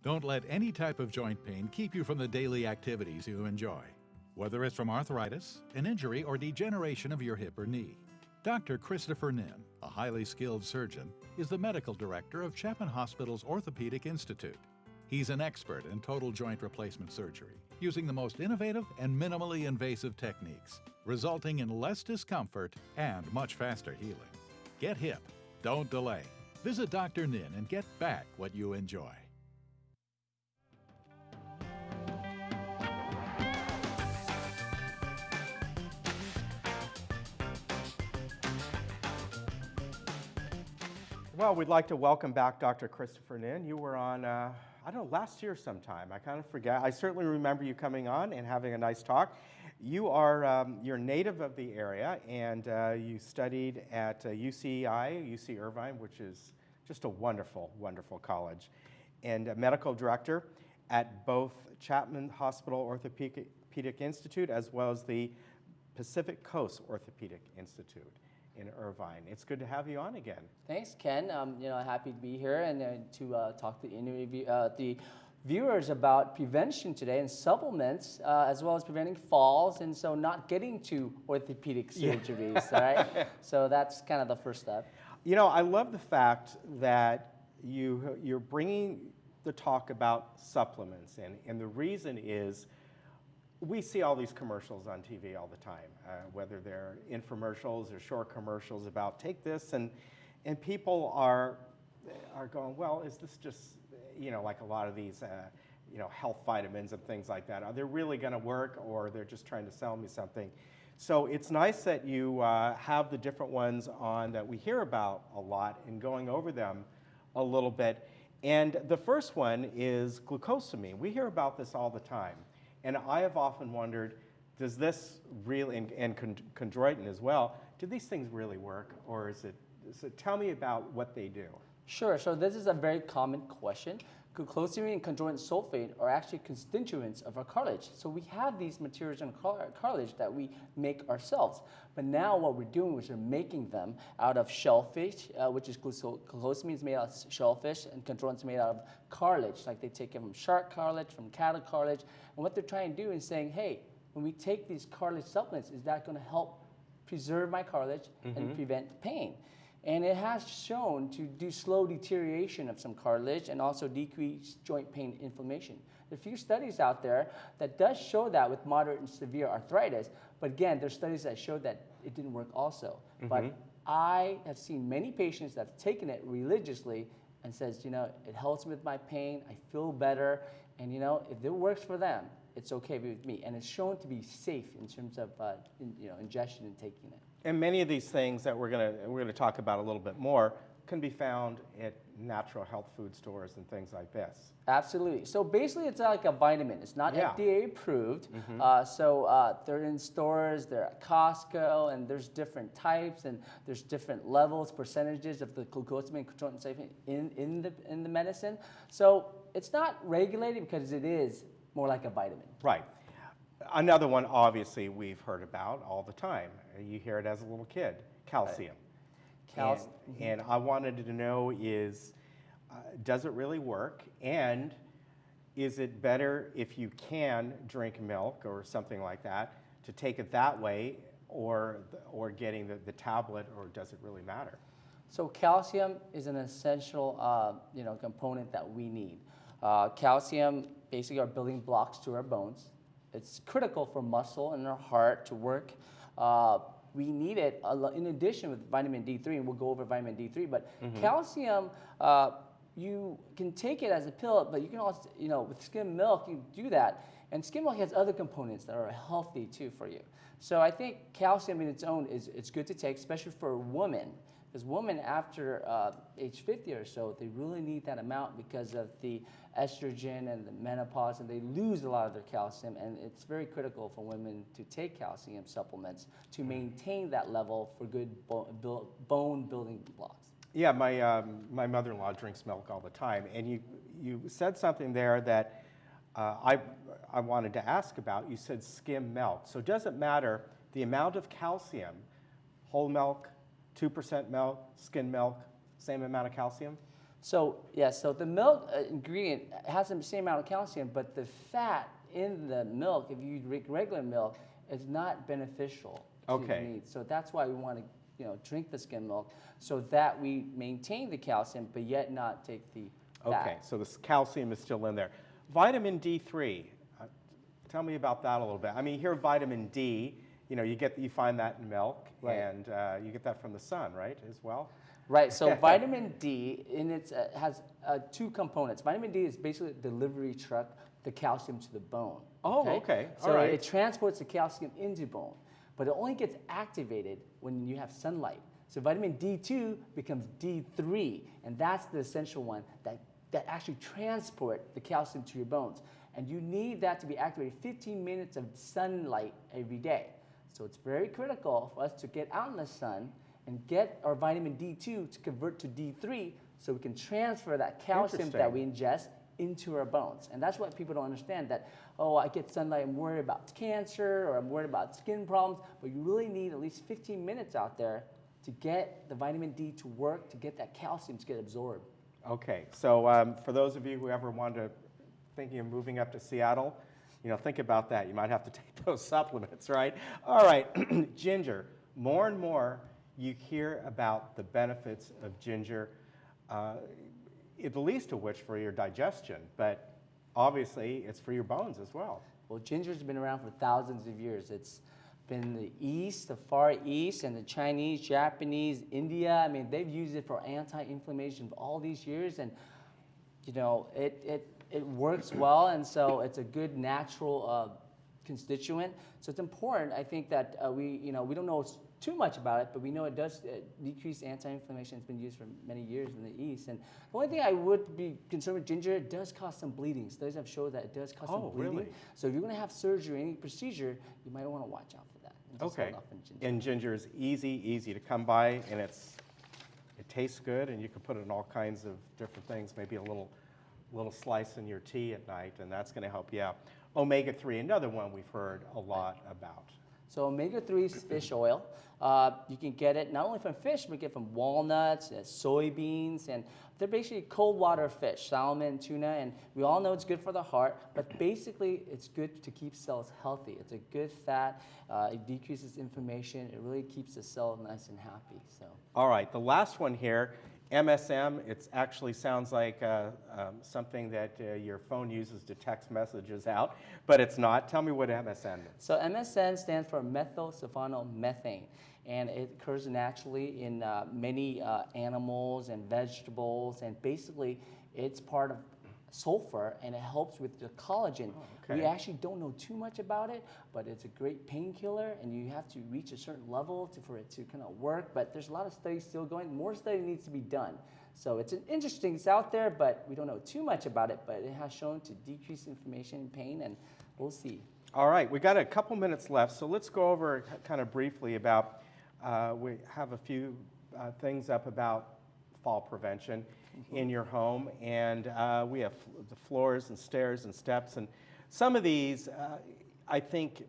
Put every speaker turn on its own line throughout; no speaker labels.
Don't let any type of joint pain keep you from the daily activities you enjoy, whether it's from arthritis, an injury, or degeneration of your hip or knee. Dr. Christopher Nin, a highly skilled surgeon, is the medical director of Chapman Hospital's Orthopedic Institute. He's an expert in total joint replacement surgery, using the most innovative and minimally invasive techniques, resulting in less discomfort and much faster healing. Get hip. Don't delay. Visit Dr. Nin and get back what you enjoy.
Well, we'd like to welcome back Dr. Christopher Nin. You were on, I don't know, last year sometime. I kind of forget. I certainly remember you coming on and having a nice talk. You are, you're native of the area, and you studied at UC Irvine, which is just a wonderful, wonderful college, and a medical director at both Chapman Hospital Orthopedic Institute as well as the Pacific Coast Orthopedic Institute in Irvine. It's good to have you on again.
Thanks, Ken. Happy to be here and to talk to the viewers about prevention today and supplements, as well as preventing falls, and so not getting to orthopedic surgeries. Right? So that's kind of the first step.
You know, I love the fact that you're bringing the talk about supplements, and the reason is we see all these commercials on TV all the time, whether they're infomercials or short commercials about take this, and people are going, well, is this just, like a lot of these, health vitamins and things like that? Are they really going to work, or they're just trying to sell me something? So it's nice that you have the different ones on that we hear about a lot and going over them a little bit. And the first one is glucosamine. We hear about this all the time. And I have often wondered, does this really, and chondroitin as well, do these things really work, or is it, tell me about what they do.
Sure, so this is a very common question. Glucosamine and chondroitin sulfate are actually constituents of our cartilage. So we have these materials in cartilage that we make ourselves. But now what we're doing is we're making them out of shellfish, which is glucosamine is made out of shellfish, and chondroitin is made out of cartilage. Like they take it from shark cartilage, from cattle cartilage. And what they're trying to do is saying, hey, when we take these cartilage supplements, is that going to help preserve my cartilage and prevent pain? And it has shown to do slow deterioration of some cartilage and also decrease joint pain and inflammation. There are a few studies out there that does show that with moderate and severe arthritis, but again, there's studies that show that it didn't work also. But I have seen many patients that have taken it religiously and says, it helps with my pain, I feel better, and if it works for them, it's okay with me. And it's shown to be safe in terms of ingestion and taking it.
And many of these things that we're gonna talk about a little bit more can be found at natural health food stores and things like this.
Absolutely. So basically, it's like a vitamin. It's not FDA approved. They're in stores, they're at Costco, and there's different types, and there's different levels, percentages of the glucosamine and chondroitin sulfate in the medicine. So it's not regulated because it is more like a vitamin.
Right. Another one, obviously, we've heard about all the time. You hear it as a little kid, calcium. And I wanted to know is, does it really work? And is it better if you can drink milk or something like that to take it that way, or getting the tablet, or does it really matter?
So calcium is an essential component that we need. Calcium basically are building blocks to our bones. It's critical for muscle and our heart to work. We need it in addition with vitamin D3, and we'll go over vitamin D3. But calcium, you can take it as a pill, but you can also, with skim milk, you can do that. And skim milk has other components that are healthy too for you. So I think calcium in its own it's good to take, especially for women. Because women after age 50 or so, they really need that amount because of the estrogen and the menopause, and they lose a lot of their calcium. And it's very critical for women to take calcium supplements to maintain that level for good bone building blocks.
Yeah, my mother-in-law drinks milk all the time, and you said something there that I wanted to ask about. You said skim milk. So does it matter the amount of calcium, whole milk, 2% milk, skim milk, same amount of calcium?
So yeah, so the milk ingredient has the same amount of calcium, but the fat in the milk, if you drink regular milk, is not beneficial to the
Okay.
needs. So that's why we want to, drink the skim milk so that we maintain the calcium, but yet not take the fat.
Okay, so this calcium is still in there. Vitamin D3, tell me about that a little bit. I mean, you hear vitamin D, you find that in milk,
Right.
and you get that from the sun, right, as well?
Right, so vitamin D has two components. Vitamin D is basically a delivery truck, the calcium to the bone.
Oh, okay. All
So
right.
it transports the calcium into bone, but it only gets activated when you have sunlight. So vitamin D2 becomes D3, and that's the essential one that actually transport the calcium to your bones. And you need that to be activated 15 minutes of sunlight every day. So it's very critical for us to get out in the sun and get our vitamin D2 to convert to D3 so we can transfer that calcium that we ingest into our bones. And that's what people don't understand, that, oh, I get sunlight, I'm worried about cancer or I'm worried about skin problems, but you really need at least 15 minutes out there to get the vitamin D to work, to get that calcium to get absorbed.
Okay, so for those of you who ever thinking of moving up to Seattle, think about that. You might have to take those supplements, right? All right, ginger. More and more, you hear about the benefits of ginger, the least of which for your digestion, but obviously it's for your bones as well.
Well, ginger's been around for thousands of years. It's been the East, the Far East, and the Chinese, Japanese, India. I mean, they've used it for anti-inflammation for all these years, and it works well, and so it's a good natural constituent. So it's important, I think, that we don't know too much about it, but we know it does decrease anti-inflammation. It's been used for many years in the East. And the only thing I would be concerned with ginger, it does cause some bleeding. Studies have shown that it does cause some bleeding.
Really?
So if you're going to have surgery, any procedure, you might want to watch out for that. And just
Okay.
hold off on ginger.
And ginger is easy to come by, and it tastes good, and you can put it in all kinds of different things, maybe a little slice in your tea at night, and that's going to help you out. Omega-3, another one we've heard a lot about.
So omega-3 is fish oil. You can get it not only from fish, but get from walnuts, soybeans, and they're basically cold water fish, salmon, tuna, and we all know it's good for the heart, but basically it's good to keep cells healthy. It's a good fat, it decreases inflammation, it really keeps the cell nice and happy. So.
All right, the last one here, MSM, it actually sounds like something that your phone uses to text messages out, but it's not. Tell me what MSM is.
So MSM stands for methylsulfonomethane, and it occurs naturally in many animals and vegetables, and basically it's part of sulfur, and it helps with the collagen.
Oh, okay.
We actually don't know too much about it, but it's a great painkiller, and you have to reach a certain level for it to kind of work, but there's a lot of studies still going. More study needs to be done. So it's interesting, it's out there, but we don't know too much about it, but it has shown to decrease inflammation and pain, and we'll see.
All right, we got a couple minutes left, so let's go over kind of briefly about, we have a few things up about fall prevention in your home, and we have the floors and stairs and steps, and some of these I think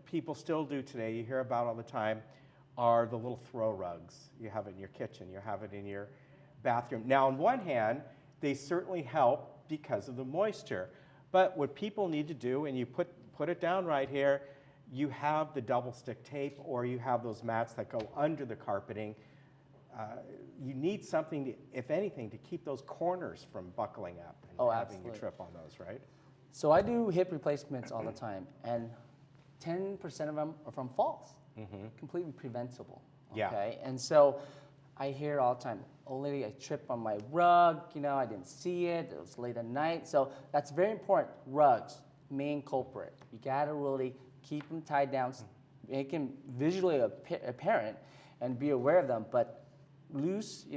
people still do today, you hear about all the time, are the little throw rugs. You have it in your kitchen, you have it in your bathroom. Now, on one hand, they certainly help because of the moisture, but what people need to do, and you put it down right here, you have the double stick tape, or you have those mats that go under the carpeting. You need something, if anything, to keep those corners from buckling up and having you trip on those, right?
So I do hip replacements all the time, and 10% of them are from falls, completely preventable. Okay, and so I hear all the time, oh, lady, I tripped on my rug, I didn't see it, it was late at night. So that's very important. Rugs, main culprit. You gotta really keep them tied down, make them visually apparent, and be aware of them. But loose,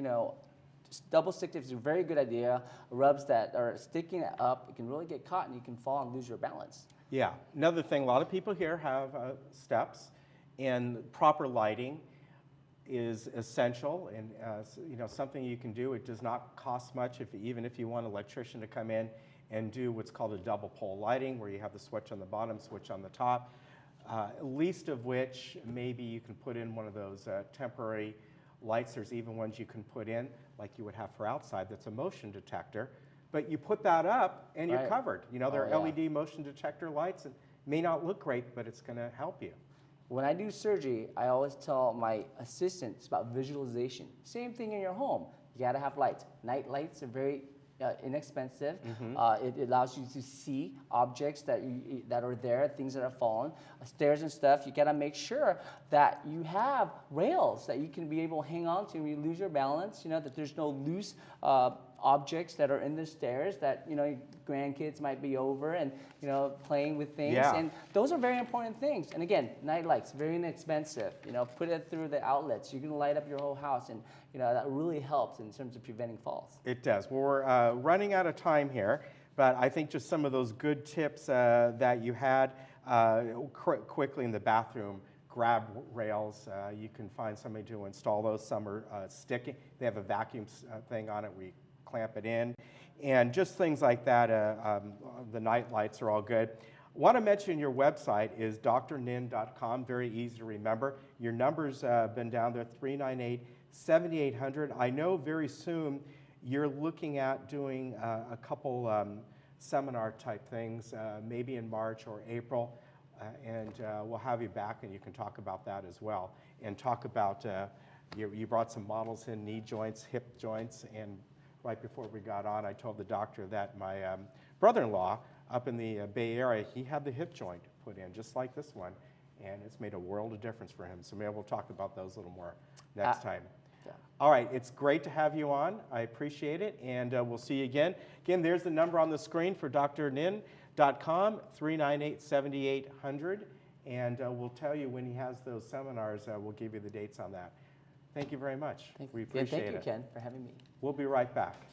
double stick tape is a very good idea. Rubs that are sticking up, you can really get caught and you can fall and lose your balance.
Yeah. Another thing, a lot of people here have steps, and proper lighting is essential, and something you can do. It does not cost much, even if you want an electrician to come in and do what's called a double pole lighting, where you have the switch on the bottom, switch on the top. Least of which, maybe you can put in one of those temporary lights. There's even ones you can put in, like you would have for outside, that's a motion detector. But you put that up and you're
Right.
covered. You know, they're
Oh, yeah.
LED motion detector lights, and may not look great, but it's going to help you.
When I do surgery, I always tell my assistants about visualization. Same thing in your home. You gotta have lights. Night lights are very inexpensive. It allows you to see objects that are there, things that have fallen, stairs and stuff. You gotta make sure that you have rails that you can be able to hang on to when you lose your balance. You know, that there's no loose objects that are in the stairs that, you know, your grandkids might be over and, you know, playing with things.
Yeah.
And those are very important things. And again, night lights, very inexpensive. You know, put it through the outlets. You can light up your whole house, and, you know, that really helps in terms of preventing falls.
It does. Well, we're running out of time here, but I think just some of those good tips that you had quickly in the bathroom. Grab rails. You can find somebody to install those. Some are sticking. They have a vacuum thing on it where you clamp it in. And just things like that. The night lights are all good. I want to mention your website is drnin.com. Very easy to remember. Your number's been down there, 398-7800. I know very soon you're looking at doing a couple seminar type things, maybe in March or April. And we'll have you back and you can talk about that as well. And talk about, you brought some models in, knee joints, hip joints, and right before we got on, I told the doctor that my brother-in-law up in the Bay Area, he had the hip joint put in, just like this one, and it's made a world of difference for him. So maybe we'll talk about those a little more next time.
Yeah.
All right, it's great to have you on. I appreciate it, and we'll see you again. Again, there's the number on the screen for drnin.com, 398-7800, and we'll tell you when he has those seminars. We'll give you the dates on that. Thank you very much.
Thank
We
you.
appreciate
Thank you,
it.
Ken, for having me.
We'll be right back.